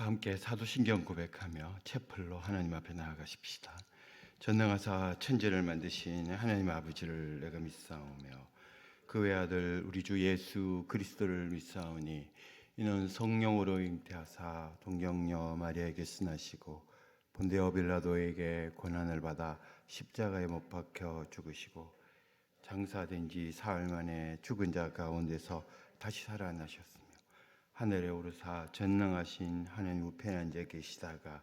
다 함께 사도신경 고백하며 채플로 하나님 앞에 나아가십시다. 전능하사 천지를 만드신 하나님 아버지를 내가 믿사오며 그 외아들 우리 주 예수 그리스도를 믿사오니 이는 성령으로 잉태하사 동정녀 마리아에게 승하시고 본데오 빌라도에게 고난을 받아 십자가에 못 박혀 죽으시고 장사된 지 사흘 만에 죽은 자 가운데서 다시 살아나셨으며 하늘에 오르사 전능하신 하나님 우편에 앉아 계시다가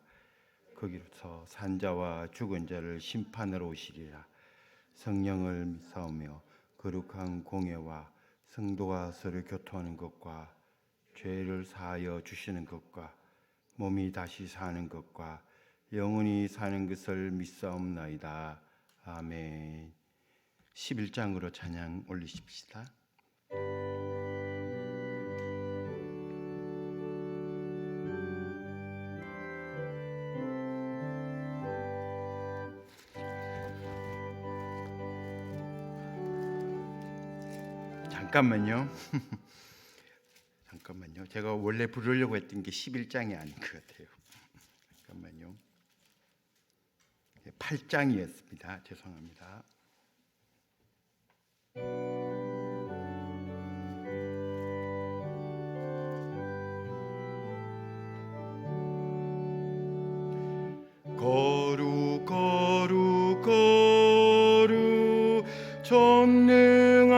거기로서 산자와 죽은 자를 심판하러 오시리라. 성령을 믿사오며 거룩한 공예와 성도가 서로 교통하는 것과 죄를 사하여 주시는 것과 몸이 다시 사는 것과 영원히 사는 것을 믿사옵나이다. 아멘. 11장으로 찬양 올리십시다. 잠깐만요. 잠깐만요. 제가 원래 부르려고 했던 게 11장이 아닌 것 같아요. 잠깐만요. 8장이었습니다. 죄송합니다. 거룩 거룩 거룩 전능하신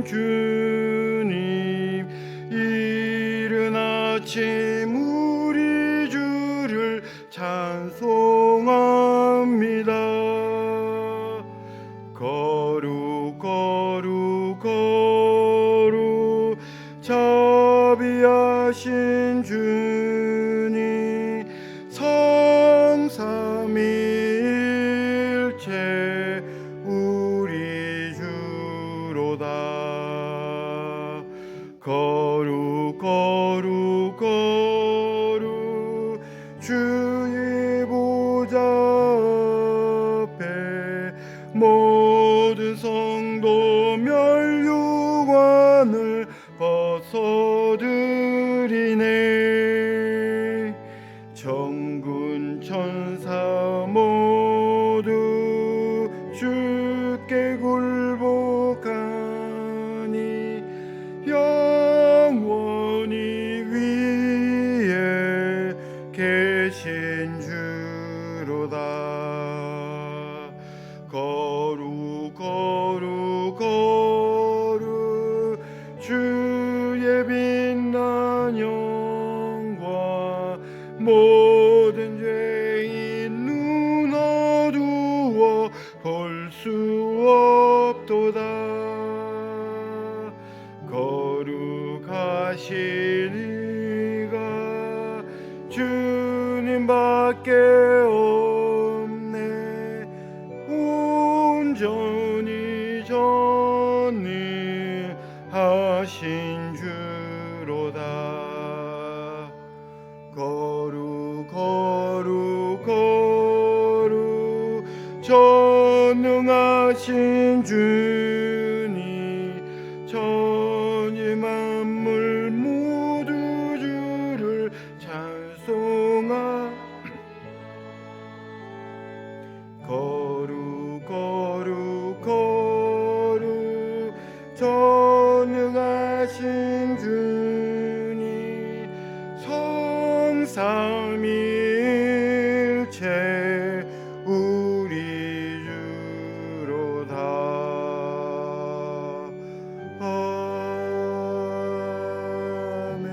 주님, 이른 아침 우리 주를 찬송합니다. 거룩 거룩 거룩 자비하신 주님, 성삼일체 우리 주로다. 거룩 거룩 거룩 주의 보좌 앞에 모든 성도 멸류관을 벗어드리네. 천군 천사 모두 주께 굴복하니 영원히 위에 계신 주로다. 거룩 거룩 거룩 주의 빛난 영광, 모든 죄인 눈 어두워 볼 수 없도다. 거룩하시니가 주님밖에 없네. 온전히 전능하신 주로다. 거룩 거룩 거룩 전능하신 주님, 천지 만물 모두 주를 찬송하. 거룩 거룩 거룩 전능하신 주님, 성삼일체 우리 주로다. 아멘.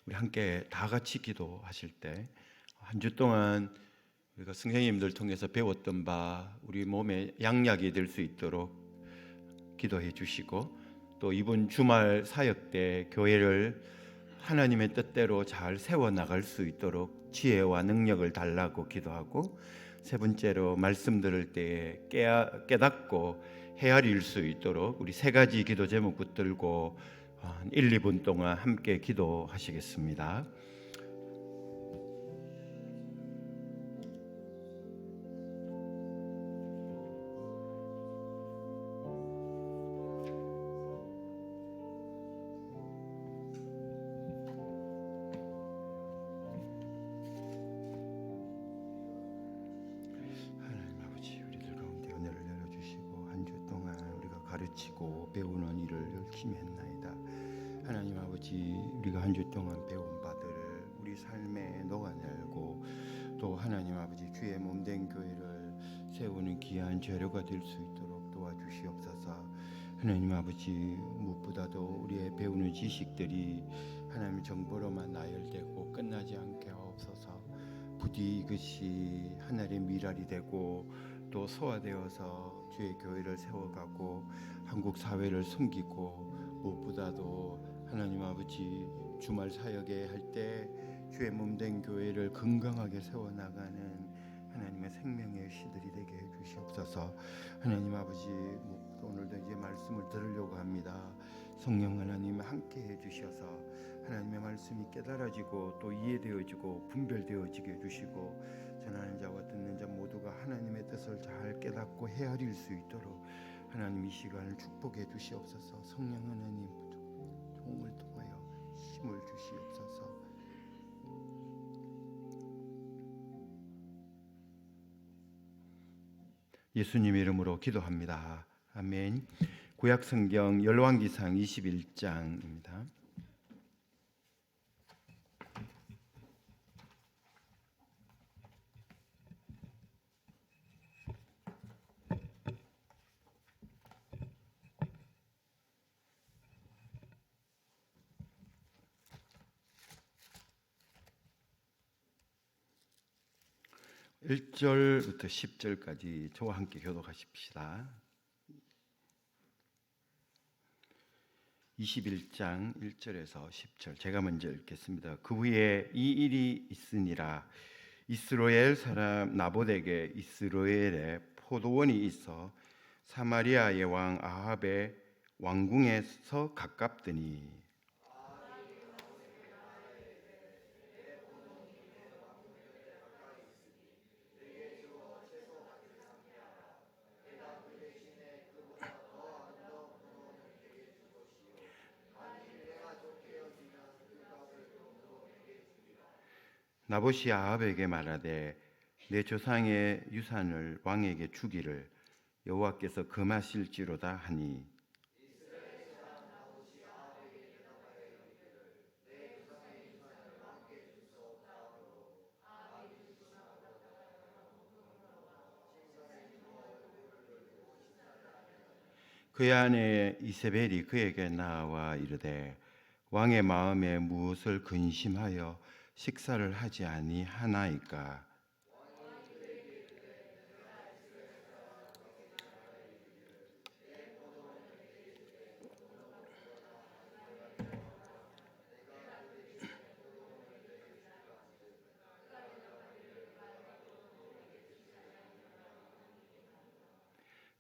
우리 함께 다 같이 기도하실 때 한 주 동안 우리가 선생님들 통해서 배웠던 바 우리 몸에 양약이 될 수 있도록 기도해 주시고, 또 이번 주말 사역 때 교회를 하나님의 뜻대로 잘 세워나갈 수 있도록 지혜와 능력을 달라고 기도하고, 세 번째로 말씀 들을 때에 깨닫고 헤아릴 수 있도록 우리 세 가지 기도 제목 붙들고 1, 2분 동안 함께 기도하시겠습니다. 열심히 했나이다. 하나님 아버지, 우리가 한 주 동안 배운 바들을 우리 삶에 녹아내고 또 하나님 아버지 주의 몸된 교회를 세우는 귀한 재료가 될 수 있도록 도와주시옵소서. 하나님 아버지, 무엇보다도 우리의 배우는 지식들이 하나님의 정보로만 나열되고 끝나지 않게 하옵소서. 부디 이것이 하나님의 미랄이 되고 또 소화되어서 주의 교회를 세워가고 한국 사회를 섬기고 무엇보다도 하나님 아버지 주말 사역에 할 때 주의 몸된 교회를 건강하게 세워나가는 하나님의 생명의 시들이 되게 해주시옵소서. 하나님 아버지, 오늘도 이제 말씀을 들으려고 합니다. 성령 하나님 함께 해주셔서 하나님의 말씀이 깨달아지고 또 이해되어지고 분별되어지게 해주시고 전하는 자와 듣는 자 모두가 하나님의 뜻을 잘 깨닫고 헤아릴 수 있도록 하나님 이 시간을 축복해 주시옵소서. 성령 하나님 종을 통하여 힘을 주시옵소서. 예수님 이름으로 기도합니다. 아멘. 구약 성경 열왕기상 21장입니다. (1절부터) (10절까지) 저와 함께 교독하십시다. 21장 1절에서 10절 제가 먼저 읽겠습니다. 그 후에 이 일이 있으니라. 이스라엘 사람 나봇에게 이스라엘에 포도원이 있어 사마리아의 왕 아합의 왕궁에서 가깝더니 나봇이 아합에게 말하되 내 조상의 유산을 왕에게 주기를 여호와께서 금하실지로다 하니 그의 아내 이세벨이 그에게 나와 이르되 왕의 마음에 무엇을 근심하여 식사를 하지 아니하나이까.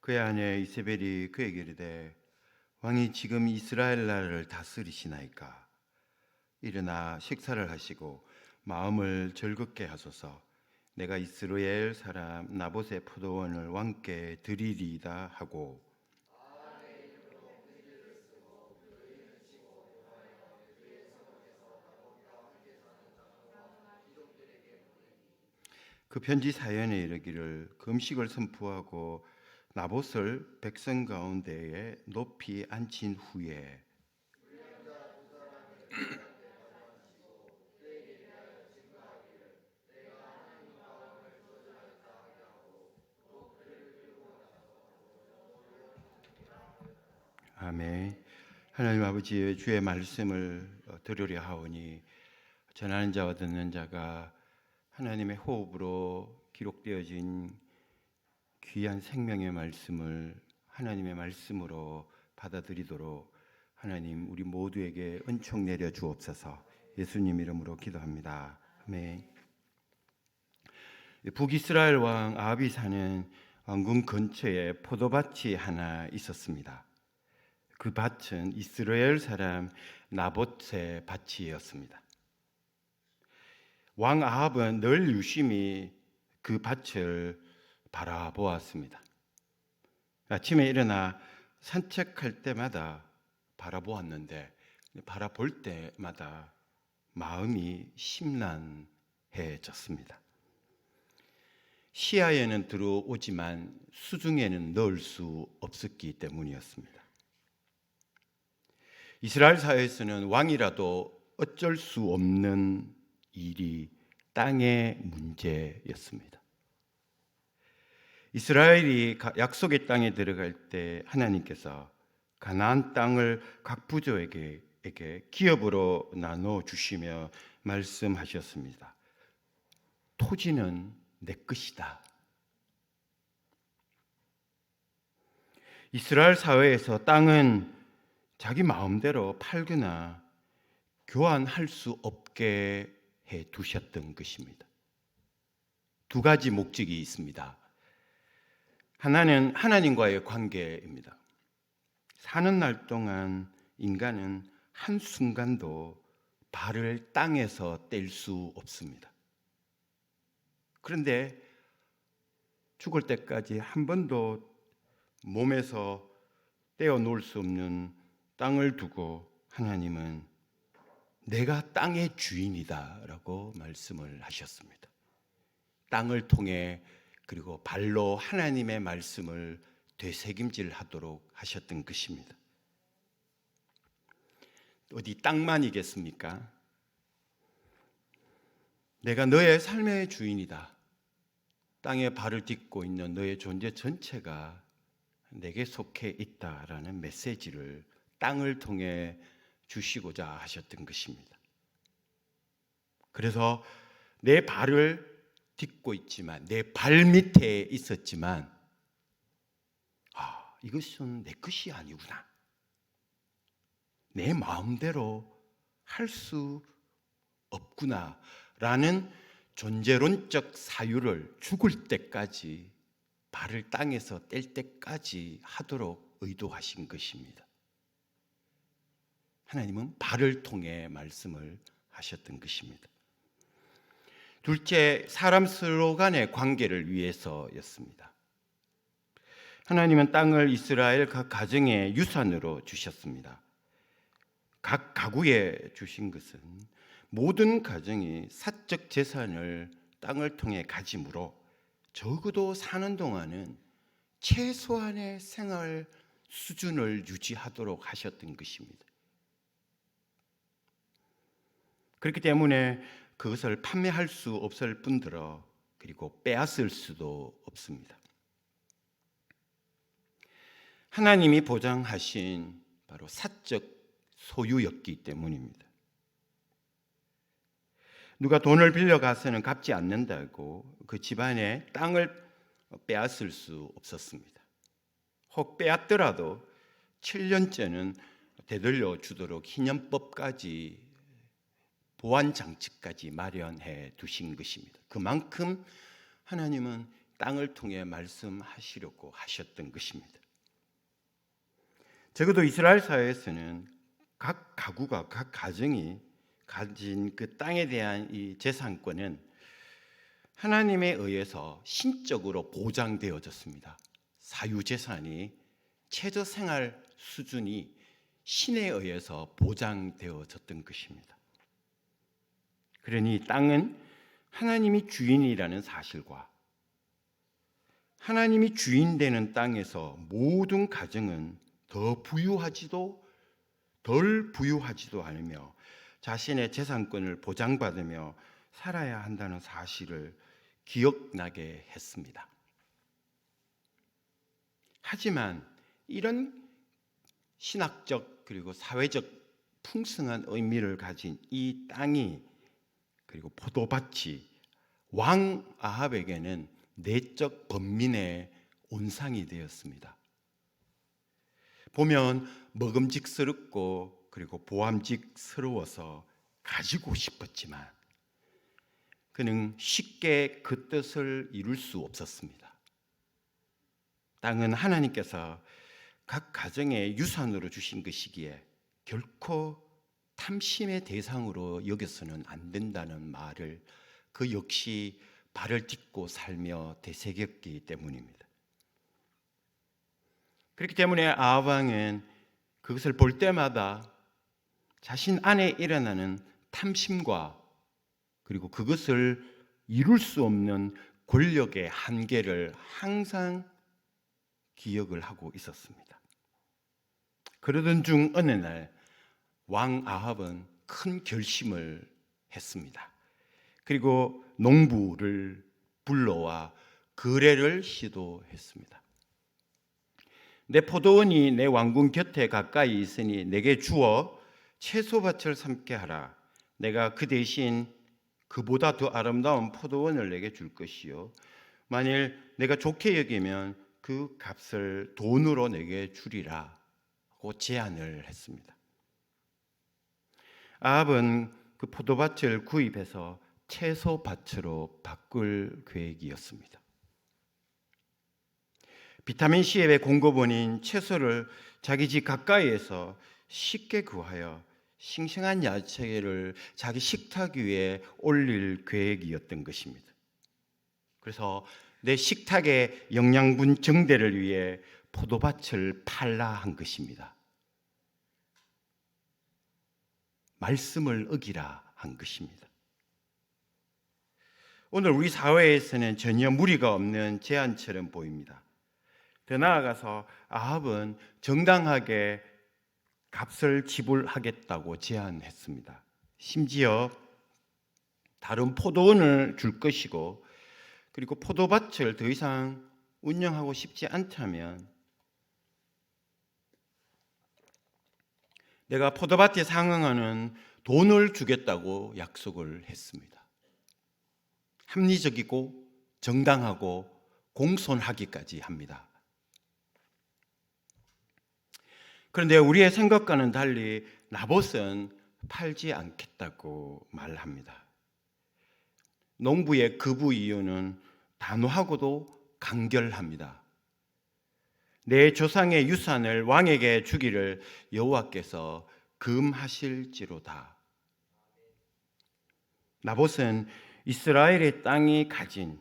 그의 아내 이세벨이 그에게 이르되 왕이 지금 이스라엘 나라를 다스리시나이까. 일어나 식사를 하시고 마음을 즐겁게 하소서. 내가 이스라엘 사람 나봇의 포도원을 왕께 드리리이다 하고 그 편지 사연에 이르기를 금식을 선포하고 나봇을 백성 가운데에 높이 앉힌 후에 아멘. 하나님 아버지의 주의 말씀을 들으려 하오니 전하는 자와 듣는 자가 하나님의 호흡으로 기록되어진 귀한 생명의 말씀을 하나님의 말씀으로 받아들이도록 하나님 우리 모두에게 은총 내려 주옵소서. 예수님 이름으로 기도합니다. 아멘. 북이스라엘 왕 아합이 사는 왕궁 근처에 포도밭이 하나 있었습니다. 그 밭은 이스라엘 사람 나봇의 밭이었습니다. 왕 아합은 늘 유심히 그 밭을 바라보았습니다. 아침에 일어나 산책할 때마다 바라보았는데 바라볼 때마다 마음이 심란해졌습니다. 시야에는 들어오지만 수중에는 넣을 수 없었기 때문이었습니다. 이스라엘 사회에서는 왕이라도 어쩔 수 없는 일이 땅의 문제였습니다. 이스라엘이 약속의 땅에 들어갈 때 하나님께서 가나안 땅을 각 부족에게 기업으로 나눠 주시며 말씀하셨습니다. 토지는 내 것이다. 이스라엘 사회에서 땅은 자기 마음대로 팔거나 교환할 수 없게 해 두셨던 것입니다. 두 가지 목적이 있습니다. 하나는 하나님과의 관계입니다. 사는 날 동안 인간은 한순간도 발을 땅에서 뗄 수 없습니다. 그런데 죽을 때까지 한 번도 몸에서 떼어 놓을 수 없는 땅을 두고 하나님은 내가 땅의 주인이다라고 말씀을 하셨습니다. 땅을 통해 그리고 발로 하나님의 말씀을 되새김질하도록 하셨던 것입니다. 어디 땅만이겠습니까? 내가 너의 삶의 주인이다. 땅에 발을 딛고 있는 너의 존재 전체가 내게 속해 있다라는 메시지를 땅을 통해 주시고자 하셨던 것입니다. 그래서 내 발을 딛고 있지만, 내 발 밑에 있었지만, 이것은 내 것이 아니구나. 내 마음대로 할 수 없구나 라는 존재론적 사유를 죽을 때까지, 발을 땅에서 뗄 때까지 하도록 의도하신 것입니다. 하나님은 발을 통해 말씀을 하셨던 것입니다. 둘째, 사람 서로 간의 관계를 위해서였습니다. 하나님은 땅을 이스라엘 각 가정에 유산으로 주셨습니다. 각 가구에 주신 것은 모든 가정이 사적 재산을 땅을 통해 가짐으로 적어도 사는 동안은 최소한의 생활 수준을 유지하도록 하셨던 것입니다. 그렇기 때문에 그것을 판매할 수 없을 뿐더러 그리고 빼앗을 수도 없습니다. 하나님이 보장하신 바로 사적 소유였기 때문입니다. 누가 돈을 빌려가서는 갚지 않는다고 그 집안의 땅을 빼앗을 수 없었습니다. 혹 빼앗더라도 7년째는 되돌려 주도록 희년법까지, 보완 장치까지 마련해 두신 것입니다. 그만큼 하나님은 땅을 통해 말씀하시려고 하셨던 것입니다. 적어도 이스라엘 사회에서는 각 가구가, 각 가정이 가진 그 땅에 대한 이 재산권은 하나님에 의해서 신적으로 보장되어졌습니다. 사유재산이, 최저생활 수준이 신에 의해서 보장되어졌던 것입니다. 그러니 땅은 하나님이 주인이라는 사실과 하나님이 주인 되는 땅에서 모든 가정은 덜 부유하지도 않으며 자신의 재산권을 보장받으며 살아야 한다는 사실을 기억나게 했습니다. 하지만 이런 신학적 그리고 사회적 풍성한 의미를 가진 이 땅이, 그리고 포도밭이 왕 아합에게는 내적 번민의 온상이 되었습니다. 보면 먹음직스럽고 그리고 보암직스러워서 가지고 싶었지만 그는 쉽게 그 뜻을 이룰 수 없었습니다. 땅은 하나님께서 각 가정에 유산으로 주신 것이기에 결코 탐심의 대상으로 여겨서는 안 된다는 말을 그 역시 발을 딛고 살며 되새겼기 때문입니다. 그렇기 때문에 아합 왕은 그것을 볼 때마다 자신 안에 일어나는 탐심과 그리고 그것을 이룰 수 없는 권력의 한계를 항상 기억을 하고 있었습니다. 그러던 중 어느 날 왕 아합은 큰 결심을 했습니다. 그리고 농부를 불러와 거래를 시도했습니다. 내 포도원이 내 왕궁 곁에 가까이 있으니 내게 주어 채소밭을 삼게 하라. 내가 그 대신 그보다 더 아름다운 포도원을 내게 줄 것이요, 만일 내가 좋게 여기면 그 값을 돈으로 내게 주리라 고 제안을 했습니다. 아합은 그 포도밭을 구입해서 채소밭으로 바꿀 계획이었습니다. 비타민C의 공급원인 채소를 자기 집 가까이에서 쉽게 구하여 싱싱한 야채를 자기 식탁 위에 올릴 계획이었던 것입니다. 그래서 내 식탁의 영양분 증대를 위해 포도밭을 팔라 한 것입니다. 말씀을 어기라 한 것입니다. 오늘 우리 사회에서는 전혀 무리가 없는 제안처럼 보입니다. 더 나아가서 아합은 정당하게 값을 지불하겠다고 제안했습니다. 심지어 다른 포도원을 줄 것이고, 그리고 포도밭을 더 이상 운영하고 싶지 않다면 내가 포도밭에 상응하는 돈을 주겠다고 약속을 했습니다. 합리적이고 정당하고 공손하기까지 합니다. 그런데 우리의 생각과는 달리 나봇은 팔지 않겠다고 말합니다. 농부의 거부 이유는 단호하고도 간결합니다. 내 조상의 유산을 왕에게 주기를 여호와께서 금하실지로다. 나봇은 이스라엘의 땅이 가진,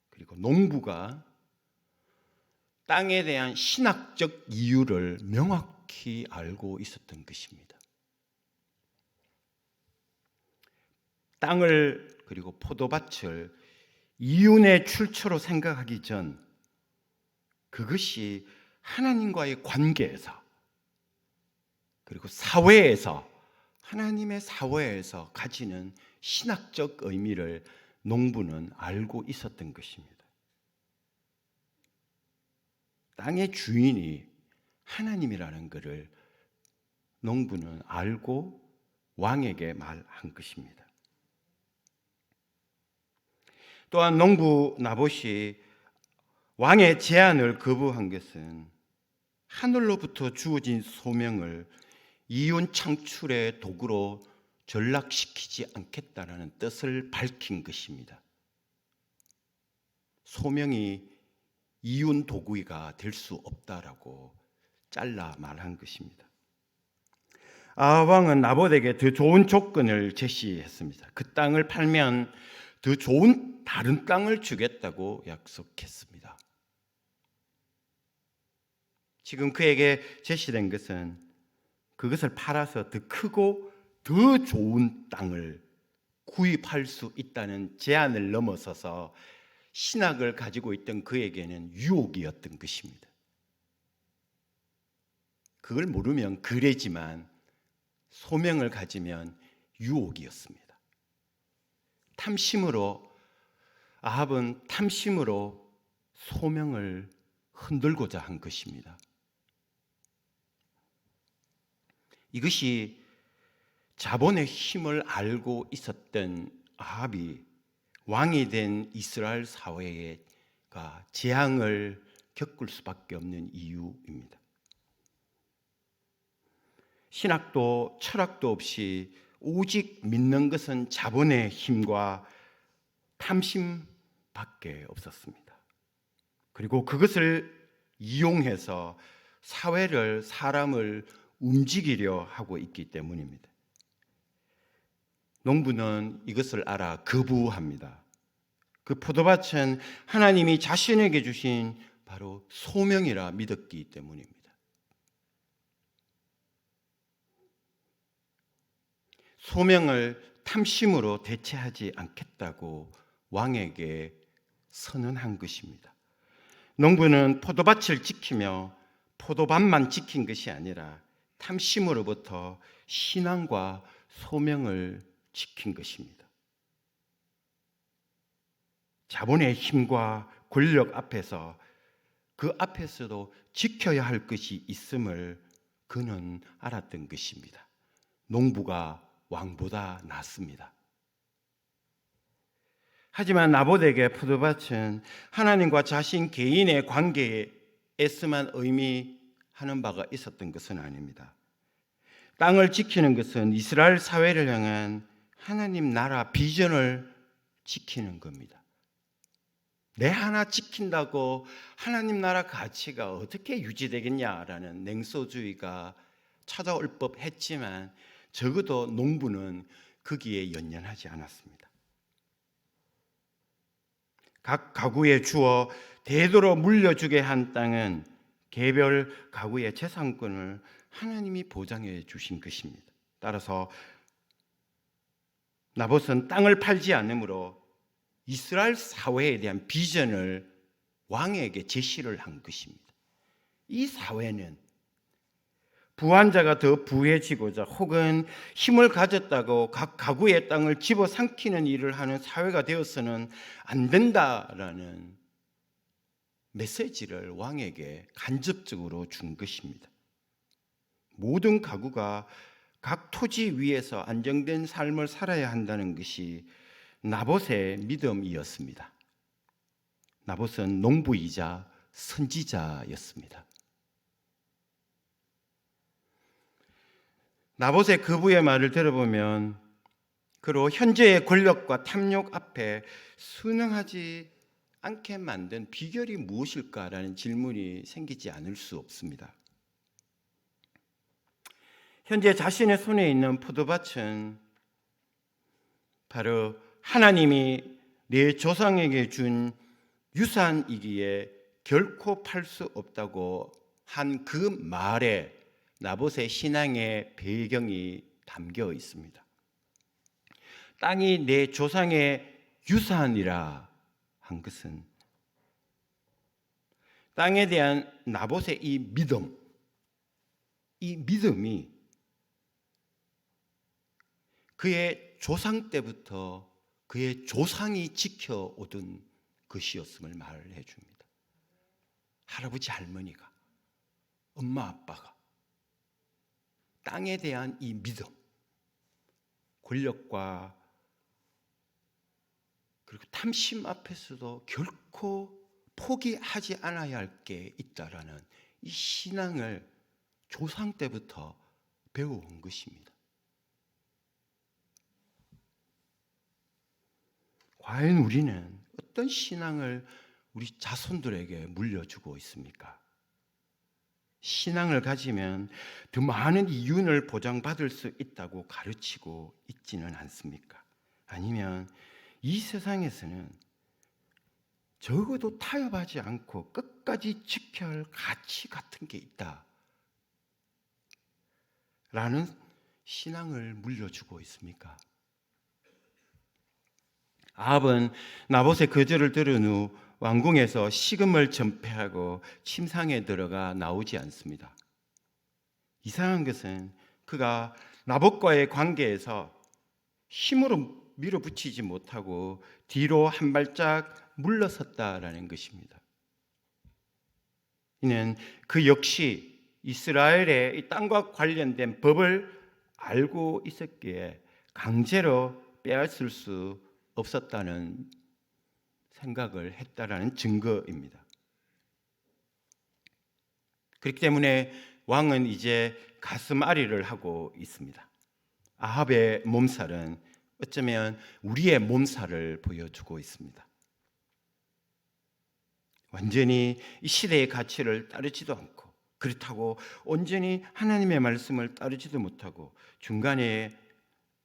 그리고 농부가 땅에 대한 신학적 이유를 명확히 알고 있었던 것입니다. 땅을, 그리고 포도밭을 이윤의 출처로 생각하기 전 그것이 하나님과의 관계에서, 그리고 사회에서, 하나님의 사회에서 가지는 신학적 의미를 농부는 알고 있었던 것입니다. 땅의 주인이 하나님이라는 것을 농부는 알고 왕에게 말한 것입니다. 또한 농부 나봇이 왕의 제안을 거부한 것은 하늘로부터 주어진 소명을 이윤 창출의 도구로 전락시키지 않겠다는 뜻을 밝힌 것입니다. 소명이 이윤 도구가 될 수 없다라고 잘라 말한 것입니다. 아합 왕은 나봇에게 더 좋은 조건을 제시했습니다. 그 땅을 팔면 더 좋은 다른 땅을 주겠다고 약속했습니다. 지금 그에게 제시된 것은 그것을 팔아서 더 크고 더 좋은 땅을 구입할 수 있다는 제안을 넘어서서 신학을 가지고 있던 그에게는 유혹이었던 것입니다. 그걸 모르면 그래지만 소명을 가지면 유혹이었습니다. 아합은 탐심으로 소명을 흔들고자 한 것입니다. 이것이 자본의 힘을 알고 있었던 아합이 왕이 된 이스라엘 사회가 재앙을 겪을 수밖에 없는 이유입니다. 신학도 철학도 없이 오직 믿는 것은 자본의 힘과 탐심밖에 없었습니다. 그리고 그것을 이용해서 사람을 움직이려 하고 있기 때문입니다. 농부는 이것을 알아 거부합니다. 그 포도밭은 하나님이 자신에게 주신 바로 소명이라 믿었기 때문입니다. 소명을 탐심으로 대체하지 않겠다고 왕에게 선언한 것입니다. 농부는 포도밭을 지키며 포도밭만 지킨 것이 아니라 탐심으로부터 신앙과 소명을 지킨 것입니다. 자본의 힘과 권력 앞에서 그 앞에서도 지켜야 할 것이 있음을 그는 알았던 것입니다. 농부가 왕보다 낫습니다. 하지만 나봇에게 포도밭은 하나님과 자신 개인의 관계에서만 의미하는 바가 있었던 것은 아닙니다. 땅을 지키는 것은 이스라엘 사회를 향한 하나님 나라 비전을 지키는 겁니다. 내 하나 지킨다고 하나님 나라 가치가 어떻게 유지되겠냐라는 냉소주의가 찾아올 법했지만 적어도 농부는 거기에 연연하지 않았습니다. 각 가구에 주어 대대로 물려주게 한 땅은 개별 가구의 재산권을 하나님이 보장해 주신 것입니다. 따라서 나봇은 땅을 팔지 않으므로 이스라엘 사회에 대한 비전을 왕에게 제시를 한 것입니다. 이 사회는 부한 자가 더 부해지고자 혹은 힘을 가졌다고 각 가구의 땅을 집어삼키는 일을 하는 사회가 되어서는 안 된다라는 메시지를 왕에게 간접적으로 준 것입니다. 모든 가구가 각 토지 위에서 안정된 삶을 살아야 한다는 것이 나봇의 믿음이었습니다. 나봇은 농부이자 선지자였습니다. 나봇의 거부의 말을 들어보면 그로 현재의 권력과 탐욕 앞에 순응하지 않게 만든 비결이 무엇일까라는 질문이 생기지 않을 수 없습니다. 현재 자신의 손에 있는 포도밭은 바로 하나님이 내 조상에게 준 유산이기에 결코 팔 수 없다고 한 그 말에 나봇의 신앙의 배경이 담겨 있습니다. 땅이 내 조상의 유산이라 한 것은 땅에 대한 나봇의 이 믿음이 그의 조상 때부터 그의 조상이 지켜오던 것이었음을 말을 해줍니다. 할아버지 할머니가, 엄마 아빠가 땅에 대한 이 믿음, 권력과 그리고 탐심 앞에서도 결코 포기하지 않아야 할 게 있다라는 이 신앙을 조상 때부터 배워온 것입니다. 과연 우리는 어떤 신앙을 우리 자손들에게 물려주고 있습니까? 신앙을 가지면 더 많은 이윤을 보장받을 수 있다고 가르치고 있지는 않습니까? 아니면 이 세상에서는 적어도 타협하지 않고 끝까지 지켜야 할 가치 같은 게 있다 라는 신앙을 물려주고 있습니까? 아합은 나봇의 거절을 들은 후 왕궁에서 식음을 전폐하고 침상에 들어가 나오지 않습니다. 이상한 것은 그가 나봇과의 관계에서 힘으로 밀어붙이지 못하고 뒤로 한 발짝 물러섰다라는 것입니다. 이는 그 역시 이스라엘의 이 땅과 관련된 법을 알고 있었기에 강제로 빼앗을 수 없었다는 생각을 했다라는 증거입니다. 그렇기 때문에 왕은 이제 가슴앓이를 하고 있습니다. 아합의 몸살은 어쩌면 우리의 몸살을 보여주고 있습니다. 완전히 이 시대의 가치를 따르지도 않고 그렇다고 온전히 하나님의 말씀을 따르지도 못하고 중간에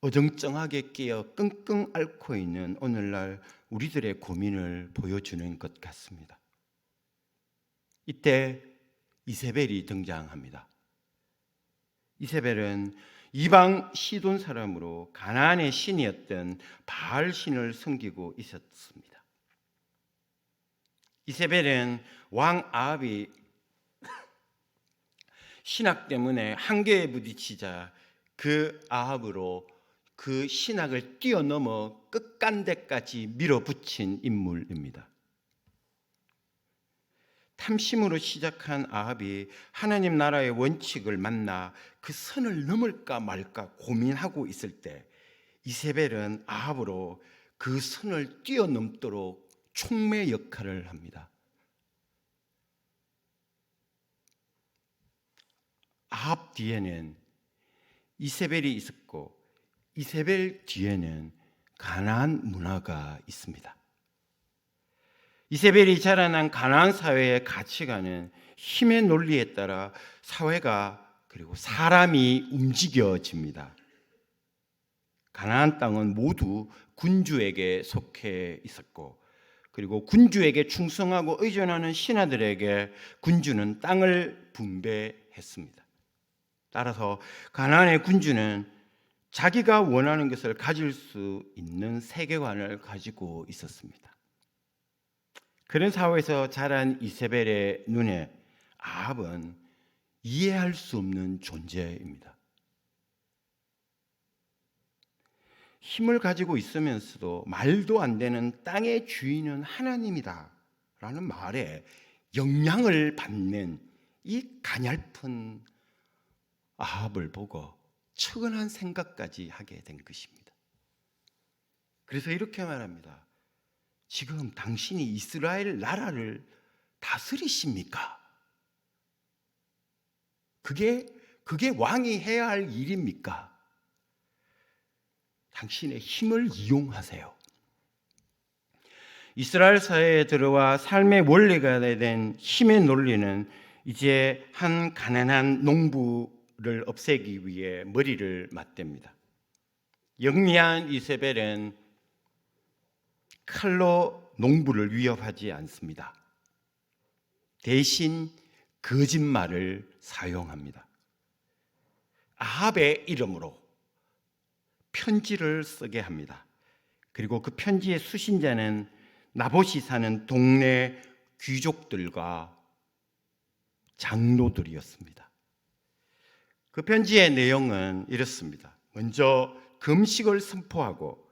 어정쩡하게 끼어 끙끙 앓고 있는 오늘날 우리들의 고민을 보여주는 것 같습니다. 이때 이세벨이 등장합니다. 이세벨은 이방 시돈 사람으로 가나안의 신이었던 바알 신을 섬기고 있었습니다. 이세벨은 왕 아합이 신학 때문에 한계에 부딪히자 그 아합으로 그 신학을 뛰어넘어 끝간대까지 밀어붙인 인물입니다. 탐심으로 시작한 아합이 하나님 나라의 원칙을 만나 그 선을 넘을까 말까 고민하고 있을 때 이세벨은 아합으로 그 선을 뛰어넘도록 촉매 역할을 합니다. 아합 뒤에는 이세벨이 있었고 이세벨 뒤에는 가나안 문화가 있습니다. 이세벨이 자라난 가나안 사회의 가치관은 힘의 논리에 따라 사회가 그리고 사람이 움직여집니다. 가나안 땅은 모두 군주에게 속해 있었고 그리고 군주에게 충성하고 의존하는 신하들에게 군주는 땅을 분배했습니다. 따라서 가나안의 군주는 자기가 원하는 것을 가질 수 있는 세계관을 가지고 있었습니다. 그런 사회에서 자란 이세벨의 눈에 아합은 이해할 수 없는 존재입니다. 힘을 가지고 있으면서도 말도 안 되는 땅의 주인은 하나님이다 라는 말에 영향을 받는 이 가냘픈 아합을 보고 측은한 생각까지 하게 된 것입니다. 그래서 이렇게 말합니다. 지금 당신이 이스라엘 나라를 다스리십니까? 그게 왕이 해야 할 일입니까? 당신의 힘을 이용하세요. 이스라엘 사회에 들어와 삶의 원리가 된 힘의 논리는 이제 한 가난한 농부를 없애기 위해 머리를 맞댑니다. 영리한 이세벨은 칼로 농부를 위협하지 않습니다. 대신 거짓말을 사용합니다. 아합의 이름으로 편지를 쓰게 합니다. 그리고 그 편지의 수신자는 나봇이 사는 동네 귀족들과 장로들이었습니다. 그 편지의 내용은 이렇습니다. 먼저 금식을 선포하고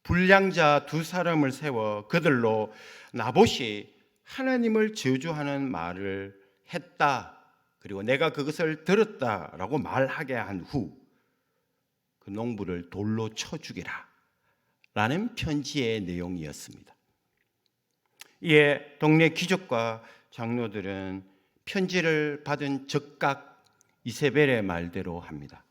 불량자 두 사람을 세워 그들로 나봇이 하나님을 저주하는 말을 했다. 그리고 내가 그것을 들었다라고 말하게 한 후 그 농부를 돌로 쳐 죽이라 라는 편지의 내용이었습니다. 이에 동네 귀족과 장로들은 편지를 받은 즉각 이세벨의 말대로 합니다.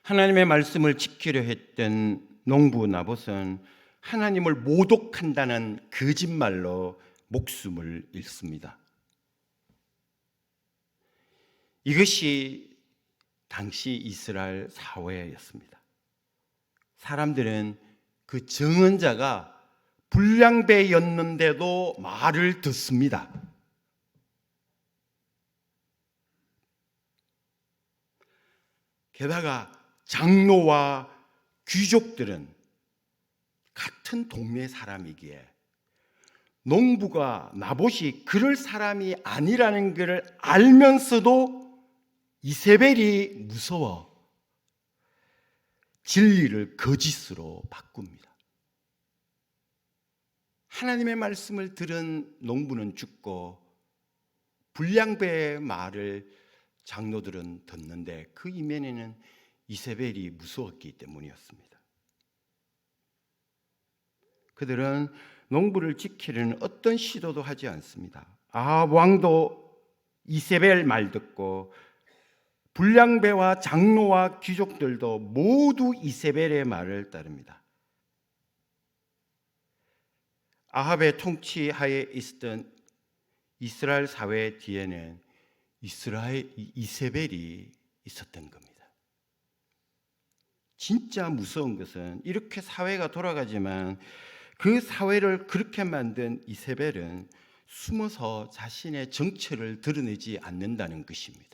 하나님의 말씀을 지키려 했던 농부 나봇은 하나님을 모독한다는 거짓말로 목숨을 잃습니다. 이것이 당시 이스라엘 사회였습니다. 사람들은 그 증언자가 불량배였는데도 말을 듣습니다. 게다가 장로와 귀족들은 같은 동네 사람이기에 농부가 나봇이 그럴 사람이 아니라는 것을 알면서도 이세벨이 무서워 진리를 거짓으로 바꿉니다. 하나님의 말씀을 들은 농부는 죽고 불량배의 말을 장로들은 듣는데 그 이면에는 이세벨이 무서웠기 때문이었습니다. 그들은 농부를 지키려는 어떤 시도도 하지 않습니다. 아합 왕도 이세벨 말 듣고 불량배와 장로와 귀족들도 모두 이세벨의 말을 따릅니다. 아합의 통치하에 있었던 이스라엘 사회 뒤에는 이세벨이 있었던 겁니다. 진짜 무서운 것은 이렇게 사회가 돌아가지만 그 사회를 그렇게 만든 이세벨은 숨어서 자신의 정체를 드러내지 않는다는 것입니다.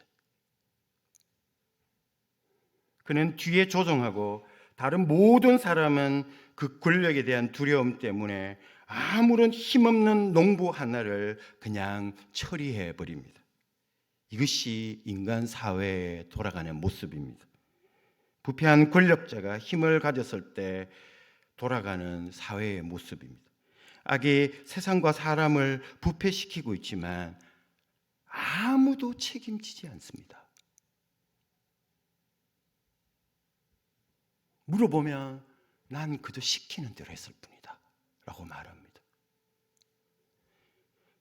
그는 뒤에 조종하고 다른 모든 사람은 그 권력에 대한 두려움 때문에 아무런 힘없는 농부 하나를 그냥 처리해 버립니다. 이것이 인간 사회에 돌아가는 모습입니다. 부패한 권력자가 힘을 가졌을 때 돌아가는 사회의 모습입니다. 악이 세상과 사람을 부패시키고 있지만 아무도 책임지지 않습니다. 물어보면 난 그저 시키는 대로 했을 뿐이다 라고 말합니다.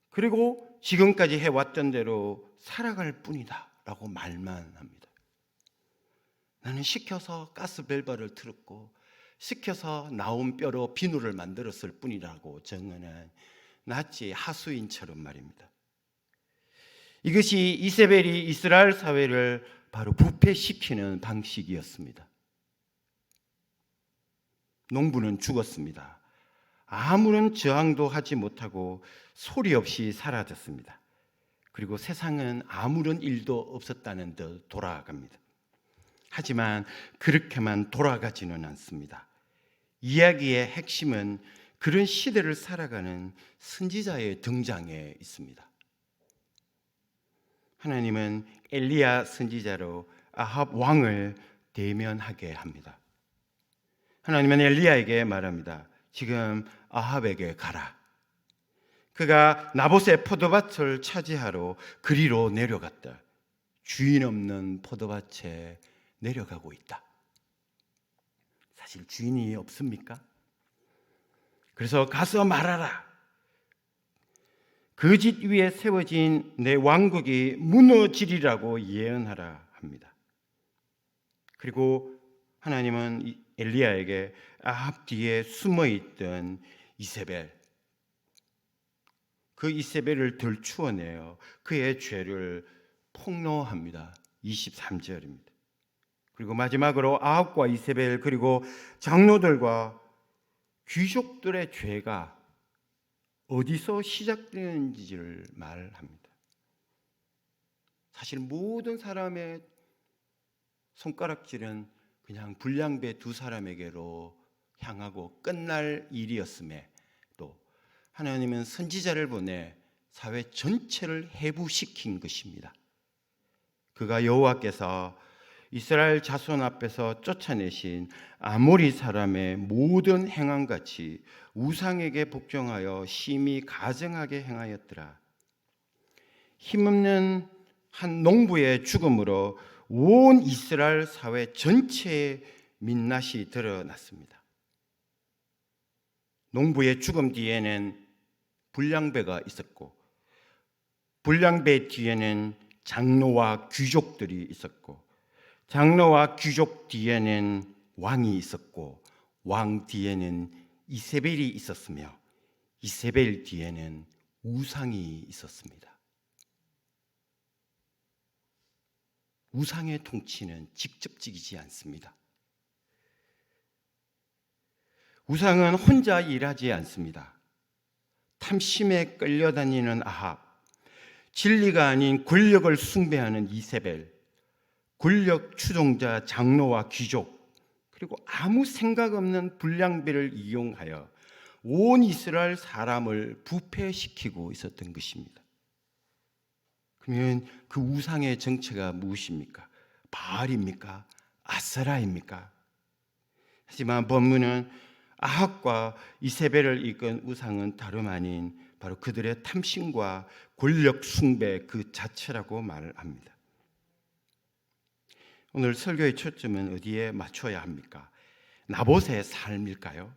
그리고 지금까지 해왔던 대로 살아갈 뿐이다 라고 말만 합니다. 나는 시켜서 가스밸브를 틀었고 시켜서 나온 뼈로 비누를 만들었을 뿐이라고 정언한 나치 하수인처럼 말입니다. 이것이 이세벨이 이스라엘 사회를 바로 부패시키는 방식이었습니다. 농부는 죽었습니다. 아무런 저항도 하지 못하고 소리 없이 사라졌습니다. 그리고 세상은 아무런 일도 없었다는 듯 돌아갑니다. 하지만 그렇게만 돌아가지는 않습니다. 이야기의 핵심은 그런 시대를 살아가는 선지자의 등장에 있습니다. 하나님은 엘리야 선지자로 아합 왕을 대면하게 합니다. 하나님은 엘리야에게 말합니다. 지금 아합에게 가라. 그가 나봇의 포도밭을 차지하러 그리로 내려갔다. 주인 없는 포도밭에 내려가고 있다. 사실 주인이 없습니까? 그래서 가서 말하라. 그 집 위에 세워진 내 왕국이 무너지리라고 예언하라 합니다. 그리고 하나님은 엘리야에게 아합 뒤에 숨어있던 이세벨, 그 이세벨을 들추어내어 그의 죄를 폭로합니다. 23절입니다. 그리고 마지막으로 아합과 이세벨 그리고 장로들과 귀족들의 죄가 어디서 시작되는지를 말합니다. 사실 모든 사람의 손가락질은 그냥 불량배 두 사람에게로 향하고 끝날 일이었음에 또 하나님은 선지자를 보내 사회 전체를 해부시킨 것입니다. 그가 여호와께서 이스라엘 자손 앞에서 쫓아내신 아모리 사람의 모든 행함같이 우상에게 복종하여 심히 가증하게 행하였더라. 힘없는 한 농부의 죽음으로 온 이스라엘 사회 전체의 민낯이 드러났습니다. 농부의 죽음 뒤에는 불량배가 있었고 불량배 뒤에는 장로와 귀족들이 있었고 장로와 귀족 뒤에는 왕이 있었고 왕 뒤에는 이세벨이 있었으며 이세벨 뒤에는 우상이 있었습니다. 우상의 통치는 직접적이지 않습니다. 우상은 혼자 일하지 않습니다. 탐심에 끌려다니는 아합, 진리가 아닌 권력을 숭배하는 이세벨, 권력 추종자 장로와 귀족, 그리고 아무 생각 없는 불량배를 이용하여 온 이스라엘 사람을 부패시키고 있었던 것입니다. 그러면 그 우상의 정체가 무엇입니까? 바알입니까? 아세라입니까? 하지만 본문은 아합과 이세벨을 이끈 우상은 다름 아닌 바로 그들의 탐심과 권력 숭배 그 자체라고 말을 합니다. 오늘 설교의 초점은 어디에 맞춰야 합니까? 나봇의 삶일까요?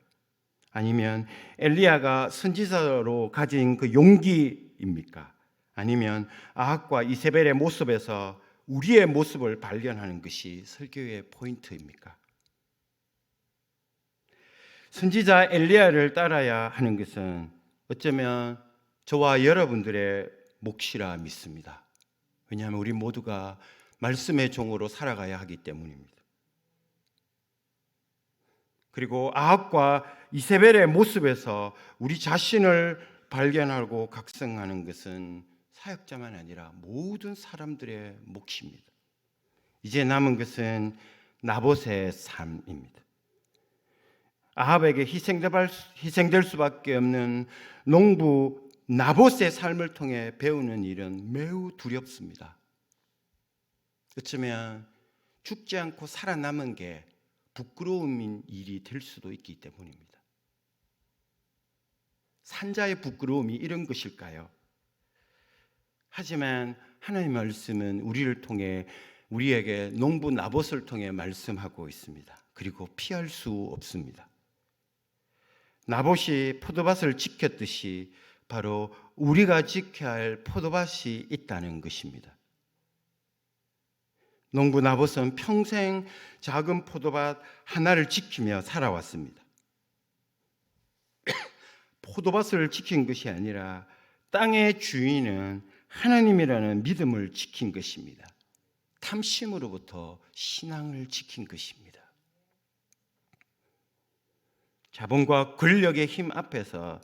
아니면 엘리야가 선지자로 가진 그 용기입니까? 아니면 아합과 이세벨의 모습에서 우리의 모습을 발견하는 것이 설교의 포인트입니까? 선지자 엘리야를 따라야 하는 것은 어쩌면 저와 여러분들의 몫이라 믿습니다. 왜냐하면 우리 모두가 말씀의 종으로 살아가야 하기 때문입니다. 그리고 아합과 이세벨의 모습에서 우리 자신을 발견하고 각성하는 것은 사역자만 아니라 모든 사람들의 몫입니다. 이제 남은 것은 나봇의 삶입니다. 아합에게 희생될 수밖에 없는 농부 나봇의 삶을 통해 배우는 일은 매우 두렵습니다. 어쩌면 죽지 않고 살아남은 게 부끄러운 일이 될 수도 있기 때문입니다. 산자의 부끄러움이 이런 것일까요? 하지만 하나님의 말씀은 우리를 통해 우리에게 농부 나봇을 통해 말씀하고 있습니다. 그리고 피할 수 없습니다. 나봇이 포도밭을 지켰듯이 바로 우리가 지켜야 할 포도밭이 있다는 것입니다. 농부 나봇은 평생 작은 포도밭 하나를 지키며 살아왔습니다. 포도밭을 지킨 것이 아니라 땅의 주인은 하나님이라는 믿음을 지킨 것입니다. 탐심으로부터 신앙을 지킨 것입니다. 자본과 권력의 힘 앞에서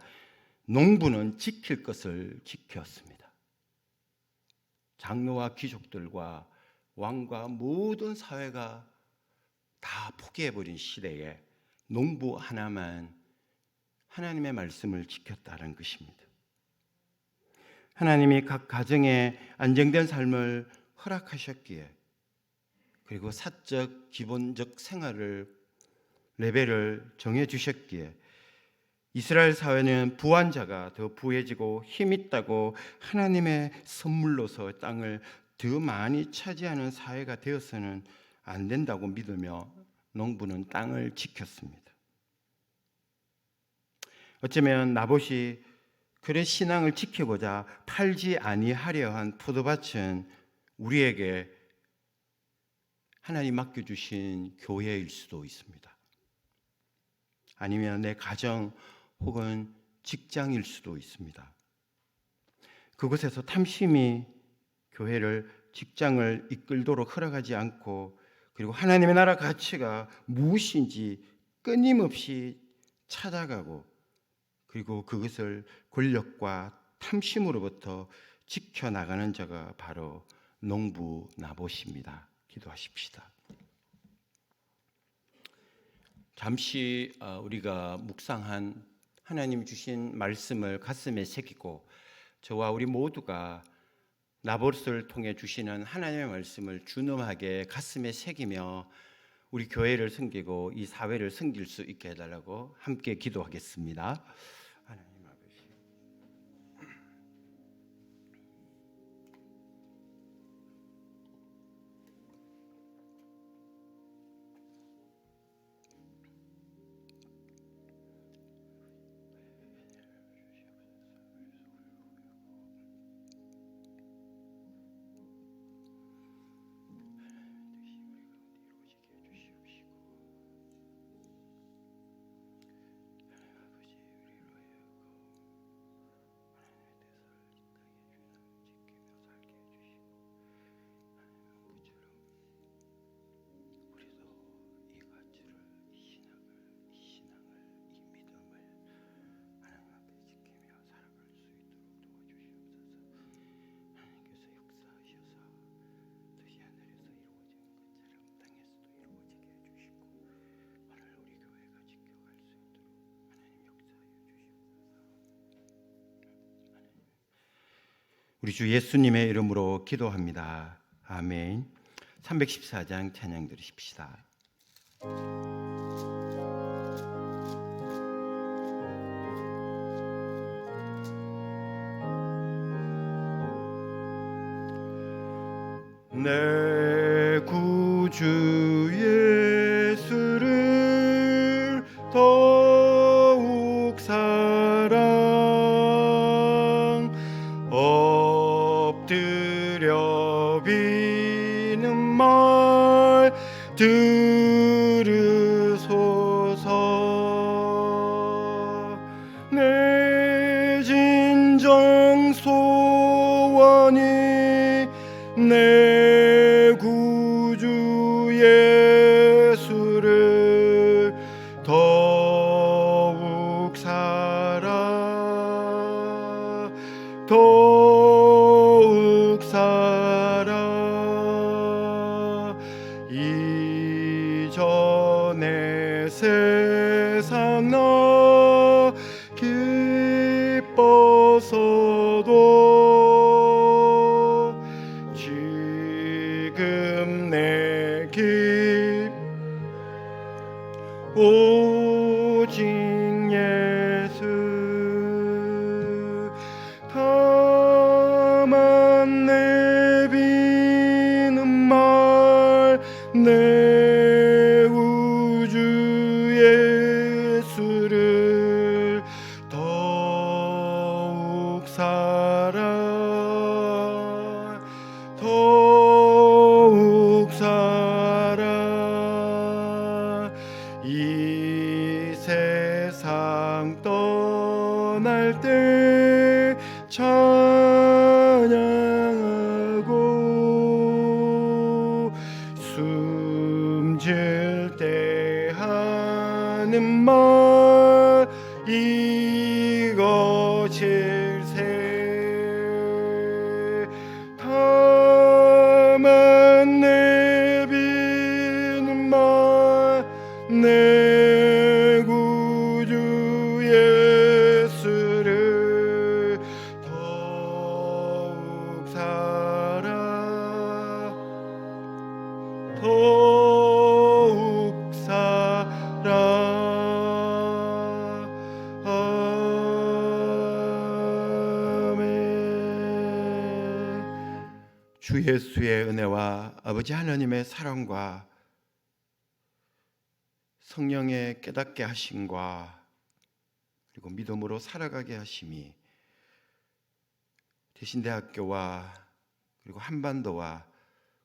농부는 지킬 것을 지켰습니다. 장로와 귀족들과 왕과 모든 사회가 다 포기해버린 시대에 농부 하나만 하나님의 말씀을 지켰다는 것입니다. 하나님이 각 가정에 안정된 삶을 허락하셨기에, 그리고 사적 기본적 생활을 레벨을 정해주셨기에 이스라엘 사회는 부한 자가 더 부해지고 힘 있다고 하나님의 선물로서 땅을 더 많이 차지하는 사회가 되어서는 안 된다고 믿으며 농부는 땅을 지켰습니다. 어쩌면 나봇이 그런 신앙을 지키고자 팔지 아니하려 한 포도밭은 우리에게 하나님 맡겨주신 교회일 수도 있습니다. 아니면 내 가정 혹은 직장일 수도 있습니다. 그곳에서 탐심이 교회를, 직장을 이끌도록 허락하지 않고, 그리고 하나님의 나라 가치가 무엇인지 끊임없이 찾아가고, 그리고 그것을 권력과 탐심으로부터 지켜나가는 자가 바로 농부 나봇입니다. 기도하십시다. 잠시 우리가 묵상한 하나님 주신 말씀을 가슴에 새기고, 저와 우리 모두가 나봇을 통해 주시는 하나님의 말씀을 준엄하게 가슴에 새기며 우리 교회를 섬기고 이 사회를 섬길 수 있게 해달라고 함께 기도하겠습니다. 하나님 아버지, 우리 주 예수님의 이름으로 기도합니다. 아멘. 314장 찬양 드리십시다. 내 구주 예수를 더욱 사랑 엎드려 비는 말 들으소서. 내 진정 소원이 내 구주 예수를 더욱 사랑 더욱 사랑. 이전에 세상 나 기뻐서도 지금 내비는 말 내 우주 예수를 더욱 사랑 이 세상 떠날 때 찬양하고 숨질 때 하는 말 이것일세 다만 내비는 말 내 구주 예수를 더욱 아멘. 주 예수의 은혜와 아버지 하나님의 사랑과 성령의 깨닫게 하심과 그리고 믿음으로 살아가게 하심이 대신대학교와 그리고 한반도와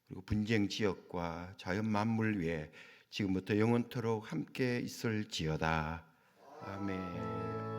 그리고 분쟁 지역과 자연 만물 위에 지금부터 영원토록 함께 있을지어다. 아멘.